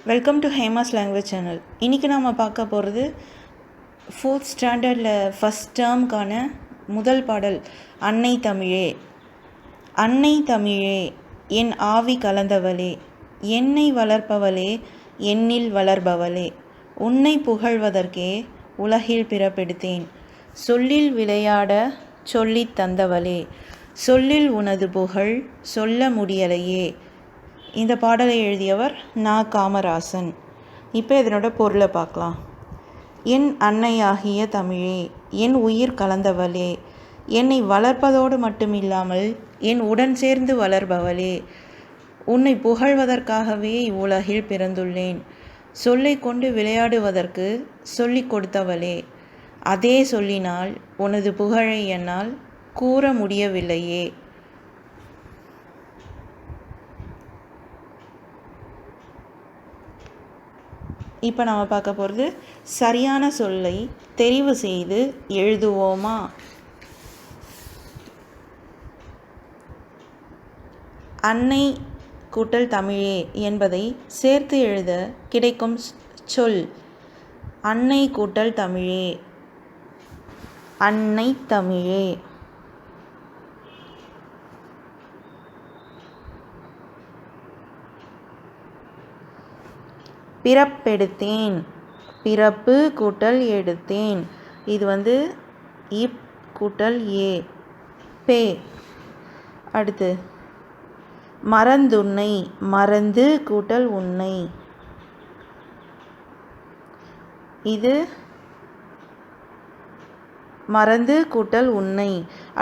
Welcome to Hema's language channel. இன்றைக்கி நாம் பார்க்க போகிறது 4th ஸ்டாண்டர்டில் ஃபஸ்ட் டேர்முக்கான முதல் பாடல் அன்னை தமிழே. அன்னை தமிழே என் ஆவி கலந்தவளே, என்னை வளர்ப்பவளே, என்னில் வளர்பவளே, உன்னை புகழ்வதற்கே உலகில் பிறப்பெடுத்தேன். சொல்லில் விளையாட சொல்லித் தந்தவளே, சொல்லில் உனது புகழ் சொல்ல முடியலையே. இந்த பாடலை எழுதியவர் நா. காமராசன். இப்போ இதனோட பொருளை பார்க்கலாம். என் அன்னையாகிய தமிழே, என் உயிர் கலந்தவளே, என்னை வளர்ப்பதோடு மட்டுமில்லாமல் என் உடன் சேர்ந்து வளர்பவளே, உன்னை புகழ்வதற்காகவே இவ்வுலகில் பிறந்துள்ளேன். சொல்லை கொண்டு விளையாடுவதற்கு சொல்லிக் கொடுத்தவளே, அதே சொல்லினால் உனது புகழை என்னால் கூற முடியவில்லையே. இப்போ நம்ம பார்க்க போகிறது சரியான சொல்லை தெரிவு செய்து எழுதுவோமா? அன்னை கூட்டல் தமிழே என்பதை சேர்த்து எழுத கிடைக்கும் சொல் அன்னை கூட்டல் தமிழே. அன்னை தமிழே. பிறப்பெடுத்தேன், பிறப்பு கூட்டல் எடுத்தேன். இது இப் கூட்டல் ஏ, பே. அடுத்து மறந்துன்னை, மறந்து கூட்டல் உன்னை. இது மறந்து கூட்டல் உன்னை.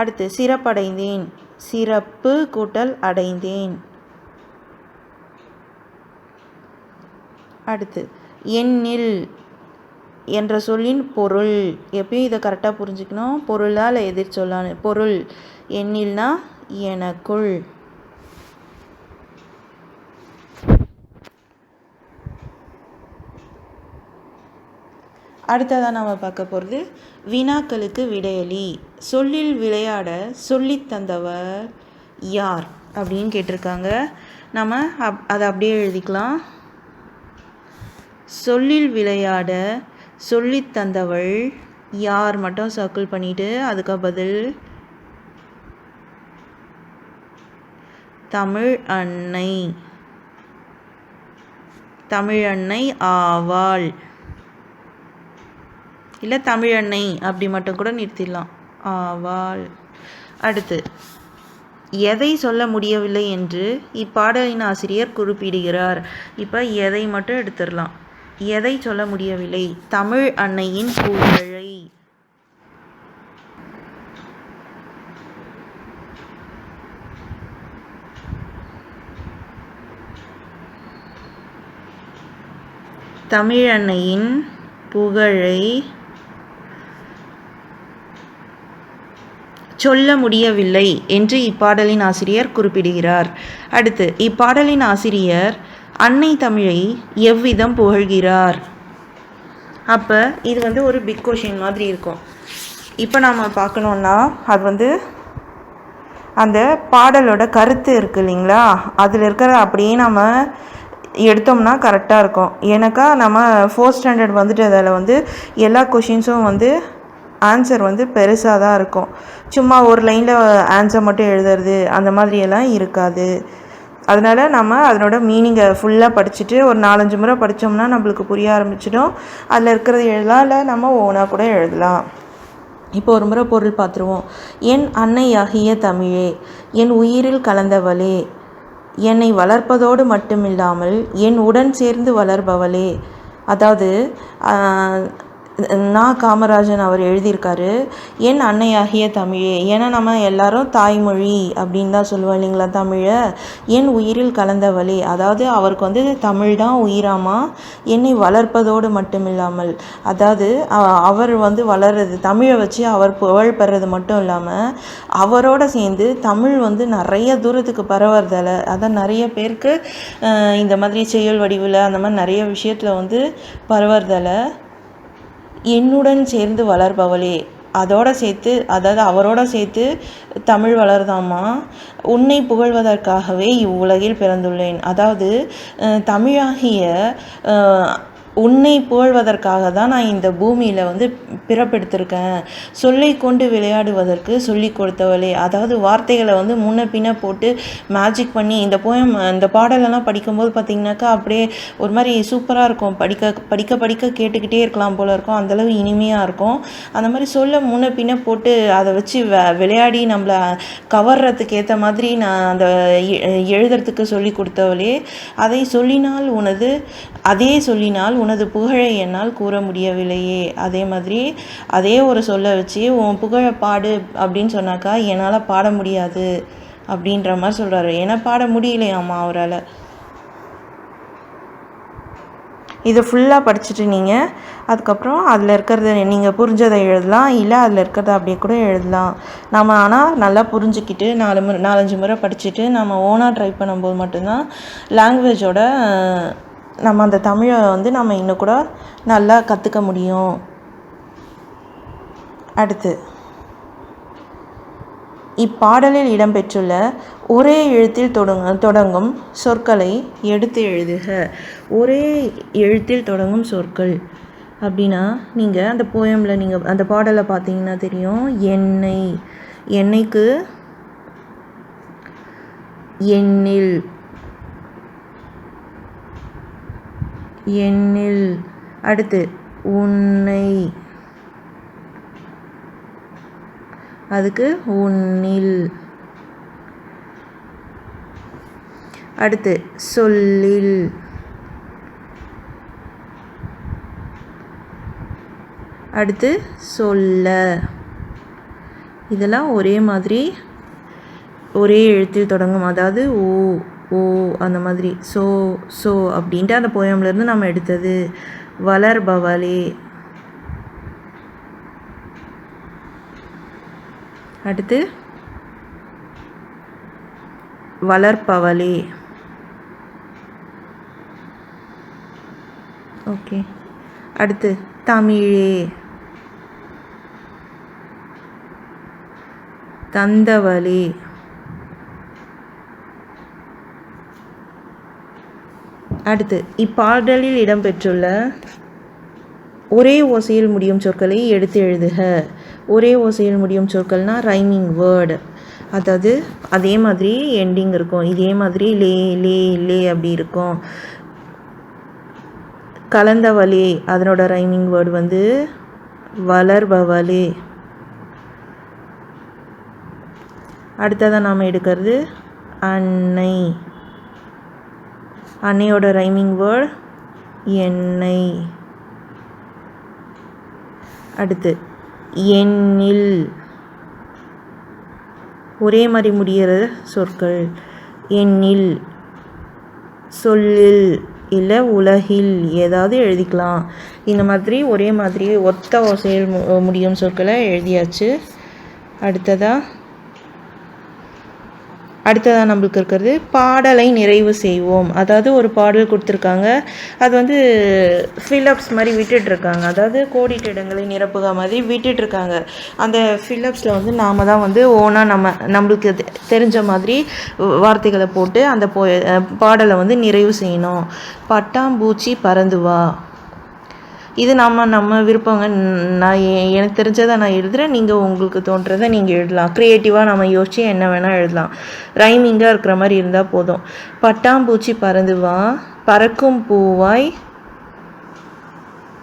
அடுத்து சிறப்படைந்தேன், சிறப்பு கூட்டல் அடைந்தேன். அடுத்து என்னில் என்ற சொல்லின் பொருள். எப்பயும் இதை கரெக்டாக புரிஞ்சுக்கணும். பொருளா இல்லை எதிர் சொல்லான்னு. பொருள் என்னில்னா எனக்குள். அடுத்ததாக நம்ம பார்க்க போகிறது வினாக்களுக்கு விடையளி. சொல்லில் விளையாட சொல்லித் தந்தவர் யார் அப்படின்னு கேட்டிருக்காங்க. நம்ம அதை அப்படியே எழுதிக்கலாம். சொல்லில் விளையாட சொல்லித் தந்தவள் யார் மட்டும் சர்க்கிள் பண்ணிட்டு அதுக்கு பதில் தமிழ் அன்னை. தமிழன்னை ஆவாள். இல்லை தமிழன்னை அப்படி மட்டும் கூட நிறுத்திடலாம். ஆவாள். அடுத்து எதை சொல்ல முடியவில்லை என்று இப்பாடலின் ஆசிரியர் குறிப்பிடுகிறார். இப்போ எதை மட்டும் எடுத்துடலாம். எதை சொல்ல முடியவில்லை? தமிழ் அன்னையின் புகழை. தமிழ் அன்னையின் புகழை சொல்ல முடியவில்லை என்று இப்பாடலின் ஆசிரியர் குறிப்பிடுகிறார். அடுத்து இப்பாடலின் ஆசிரியர் அன்னை தமிழை எவ்விதம் புகழ்கிறார்? அப்போ இது ஒரு பிக் கொஷின் மாதிரி இருக்கும். இப்போ நாம் பார்க்கணுன்னா அது அந்த பாடலோட கருத்து இருக்குது இல்லைங்களா, அதில் இருக்கிற அப்படியே நம்ம எடுத்தோம்னா கரெக்டாக இருக்கும். ஏன்னாக்கா நம்ம 4th ஸ்டாண்டர்ட் அதில் எல்லா கொஷின்ஸும் ஆன்சர் பெருசாக தான் இருக்கும். சும்மா ஒரு லைனில் ஆன்சர் மட்டும் எழுதுறது அந்த மாதிரியெல்லாம் இருக்காது. அதனால் நம்ம அதனோட மீனிங்கை ஃபுல்லாக படிச்சுட்டு ஒரு 4-5 முறை படித்தோம்னா நம்மளுக்கு புரிய ஆரம்பிச்சிடும். அதில் இருக்கிறது எழுதலாம், இல்லை நம்ம ஓனாக கூட எழுதலாம். இப்போ ஒரு முறை பொருள் பார்த்துருவோம். என் அன்னையாகிய தமிழே, என் உயிரில் கலந்தவளே, என்னை வளர்ப்பதோடு மட்டுமில்லாமல் என் உடன் சேர்ந்து வளர்பவளே. அதாவது நா. காமராஜன் அவர் எழுதியிருக்காரு என் அன்னையாகிய தமிழே. ஏன்னா நம்ம எல்லாரும் தாய்மொழி அப்படின்னு தான் சொல்லுவோம் இல்லைங்களா தமிழை. என் உயிரில் கலந்தவளே, அதாவது அவருக்கு தமிழ் தான் உயிராமா. என்னை வளர்ப்பதோடு மட்டுமில்லாமல், அதாவது அவர் வளர்றது தமிழை வச்சு அவர் புகழ் பெறது மட்டும் இல்லாமல் அவரோட சேர்ந்து தமிழ் நிறைய தூரத்துக்கு பரவுறதால, அதான் நிறைய பேருக்கு இந்த மாதிரி செயல் வடிவில் அந்த மாதிரி நிறைய விஷயத்தில் பரவுறதால என்னுடன் சேர்ந்து வளர்பவளே, அதோடு சேர்த்து, அதாவது அவரோட சேர்த்து தமிழ் வளருதாமா. உன்னை புகழ்வதற்காகவே இவ்வுலகில் பிறந்துள்ளேன். அதாவது தமிழாகிய உன்னை புகழ்வதற்காக தான் நான் இந்த பூமியில் வந்து பிறப்பெடுத்திருக்கேன். சொல்லை கொண்டு விளையாடுவதற்கு சொல்லி கொடுத்தவளே. அதாவது வார்த்தைகளை வந்து முன்ன பின்ன போட்டு மேஜிக் பண்ணி இந்த பாடலெல்லாம் படிக்கும்போது பார்த்திங்கனாக்கா அப்படியே ஒரு மாதிரி சூப்பராக இருக்கும். படிக்க கேட்டுக்கிட்டே இருக்கலாம் போல் இருக்கும். அந்தளவு இனிமையாக இருக்கும். அந்த மாதிரி சொல்ல முன்ன பின்ன போட்டு அதை வச்சு விளையாடி நம்மளை கவர்றதுக்கு ஏற்ற மாதிரி நான் அந்த எழுதுறதுக்கு சொல்லி கொடுத்தவளே. அதே சொல்லினால் உனது புகழை என்னால் கூற முடியவில்லையே. அதே மாதிரி அதே ஒரு சொல்ல வச்சு உன் புகழை பாடு அப்படின்னு சொன்னாக்கா என்னால் பாட முடியாது அப்படின்ற மாதிரி சொல்கிறாரு. ஏன்னா பாட முடியலையாம்மா அவரால். இதை ஃபுல்லாக படிச்சுட்டு நீங்கள் அதுக்கப்புறம் அதில் இருக்கிறத நீங்கள் புரிஞ்சதை எழுதலாம், இல்லை அதில் இருக்கிறத அப்படியே கூட எழுதலாம். நம்ம ஆனால் நல்லா புரிஞ்சுக்கிட்டு 4-5 முறை படிச்சுட்டு நம்ம ஓனாக ட்ரை பண்ணும்போது மட்டும்தான் லாங்குவேஜோட நம்ம அந்த தமிழை வந்து நம்ம இன்னும் கூட நல்லா கற்றுக்க முடியும். அடுத்து இப்பாடலில் இடம்பெற்றுள்ள ஒரே எழுத்தில் தொடங்கும் சொற்களை எடுத்து எழுதுக. ஒரே எழுத்தில் தொடங்கும் சொற்கள் அப்படின்னா நீங்கள் அந்த போயமில் நீங்கள் அந்த பாடலை பார்த்தீங்கன்னா தெரியும். எண்ணெய்க்கு எண்ணில். அடுத்து உன்னை, அதுக்கு உன்னில். அடுத்து சொல்லில். அடுத்து சொல்ல. இதெல்லாம் ஒரே மாதிரி ஒரே எழுத்தில் தொடங்கும். அதாவது ஓ அந்த மாதிரி சோ அப்படின்ட்டு அந்த போயம்லேருந்து நம்ம எடுத்தது. வளர்பவளே. அடுத்து வளர்ப்பவளே. ஓகே. அடுத்து தமிழே. தந்தவளே. அடுத்து இப்பாடலில் இடம்பெற்றுள்ள ஒரே ஓசையில் முடியும் சொற்களை எடுத்து எழுதுக. ஒரே ஓசையில் முடியும் சொற்கள்னால் ரைமிங் வேர்டு. அதாவது அதே மாதிரி எண்டிங் இருக்கும். இதே மாதிரி லே அப்படி இருக்கும். கலந்தவளே அதனோட ரைமிங் வேர்டு வந்து வளர்பவளே. அடுத்ததான் நாம் எடுக்கிறது அன்னை. அன்னையோட ரைமிங் வேர்டு எண்ணெய். அடுத்து எண்ணில். ஒரே மாதிரி முடிகிற சொற்கள் எண்ணில், சொல்லில், இல்லை உலகில் ஏதாவது எழுதிக்கலாம். இந்த மாதிரி ஒரே மாதிரி ஒத்த ஓசையில் முடியும் சொற்களை எழுதியாச்சு. அடுத்ததாக நம்மளுக்கு இருக்கிறது பாடலை நிறைவு செய்வோம். அதாவது ஒரு பாடல் கொடுத்துருக்காங்க, அது வந்து ஃபில்லப்ஸ் மாதிரி விட்டுட்ருக்காங்க. அதாவது கோடிட்ட இடங்களை நிரப்புக மாதிரி விட்டுட்ருக்காங்க. அந்த ஃபில்லப்ஸில் வந்து நாம் தான் வந்து ஓனாக நம்மளுக்கு தெரிஞ்ச மாதிரி வார்த்தைகளை போட்டு அந்த பாடலை வந்து நிறைவு செய்யணும். பட்டாம்பூச்சி பறந்து வா. இது நம்ம விருப்பங்க. நான் எனக்கு தெரிஞ்சதை நான் எழுதுகிறேன். நீங்கள் உங்களுக்கு தோன்றதை நீங்கள் எழுதலாம். க்ரியேட்டிவாக நம்ம யோசித்து என்ன வேணால் எழுதலாம். ரைமிங்காக இருக்கிற மாதிரி இருந்தால் போதும். பட்டாம்பூச்சி பறந்து வா, பறக்கும் பூவாய்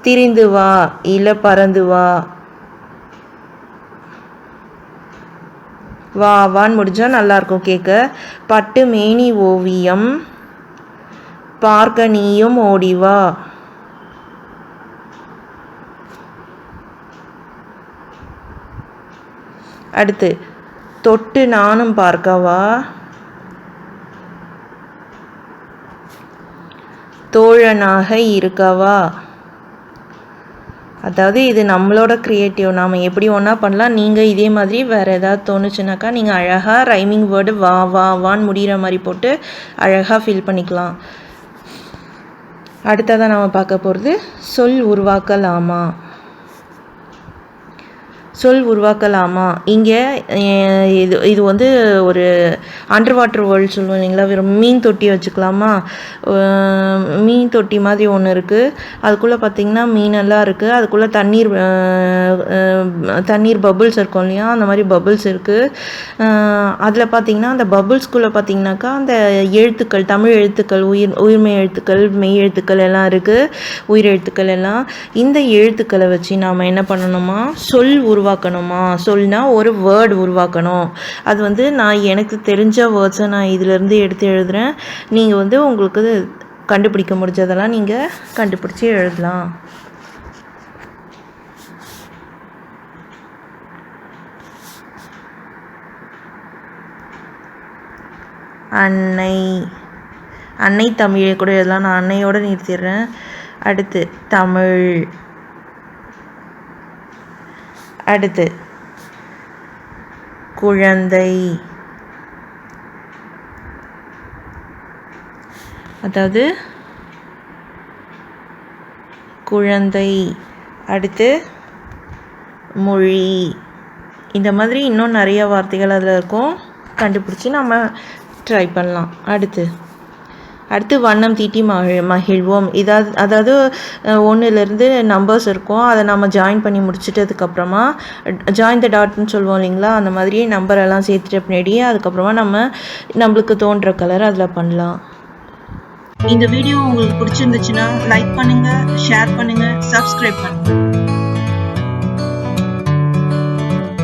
திரிந்து வா, இல்லை பறந்து வா. வான்னு முடிஞ்சால் நல்லாயிருக்கும் கேட்க. பட்டு மேனி ஓவியம் பார்க்க நீயும் ஓடிவா. அடுத்து தொட்டு நானும் பார்க்கவா, தோழனாக இருக்கவா. அதாவது இது நம்மளோட க்ரியேட்டிவ். நாம் எப்படி ஒன்றா பண்ணலாம். நீங்கள் இதே மாதிரி வேறு ஏதாவது தோணுச்சுனாக்கா நீங்கள் அழகாக ரைமிங் வேர்டு வான்னு முடிகிற மாதிரி போட்டு அழகாக ஃபில் பண்ணிக்கலாம். அடுத்ததாக நாம் பார்க்க போகிறது சொல் உருவாக்கலாமா. சொல் உருவாக்கலாமா? இங்கே இது வந்து ஒரு அண்டர் வாட்டர் வேர்ல்டு சொல்லுவோம் இல்லைங்களா, வெறும் மீன் தொட்டி வச்சுக்கலாமா? மீன் தொட்டி மாதிரி ஒன்று இருக்குது. அதுக்குள்ளே பார்த்திங்கன்னா மீனெல்லாம் இருக்குது. அதுக்குள்ளே தண்ணீர் பபுள்ஸ் இருக்கும் இல்லையா, அந்த மாதிரி பபுள்ஸ் இருக்குது. அதில் பார்த்திங்கன்னா அந்த பபுள்ஸ்குள்ளே பார்த்திங்கனாக்கா அந்த எழுத்துக்கள், தமிழ் எழுத்துக்கள், உயிர்மெய் எழுத்துக்கள், மெய் எழுத்துக்கள் எல்லாம் இருக்குது, உயிர் எழுத்துக்கள் எல்லாம். இந்த எழுத்துக்களை வச்சு நாம் என்ன பண்ணணுமா, சொல் உருவாக்கணுமா? சொல்னா ஒரு வேர்டு உருவாக்கணும். அது வந்து நான் எனக்கு தெரிஞ்ச வேர்ட்ஸை நான் இதிலேருந்து எடுத்து எழுதுகிறேன். நீங்கள் வந்து உங்களுக்கு கண்டுபிடிக்க முடிஞ்சதெல்லாம் நீங்கள் கண்டுபிடிச்சி எழுதலாம். அன்னை, அன்னை தமிழை கூட எழுதலாம். நான் அன்னையோடு நிறுத்திடுறேன். அடுத்து தமிழ். அடுத்து குழந்தை, அதாவது குழந்தை. அடுத்து மொழி. இந்த மாதிரி இன்னும் நிறைய வார்த்தைகள் அதில் இருக்கும், கண்டுபிடிச்சி நம்ம ட்ரை பண்ணலாம். அடுத்து வண்ணம் தீட்டி மகிழ்வோம். அதாவது 1லேருந்து நம்பர்ஸ் இருக்கும், அதை நம்ம ஜாயின் பண்ணி முடிச்சிட்டதுக்கப்புறமா ஜாயின் த டாட்னு சொல்லுவோம் இல்லைங்களா, அந்த மாதிரி நம்பரெல்லாம் சேர்த்துட்டு பின்னாடி அதுக்கப்புறமா நம்மளுக்கு தோன்ற கலர் அதில் பண்ணலாம். இந்த வீடியோ உங்களுக்கு பிடிச்சிருந்துச்சுன்னா லைக் பண்ணுங்கள், ஷேர் பண்ணுங்கள், சப்ஸ்கிரைப் பண்ணுங்கள்.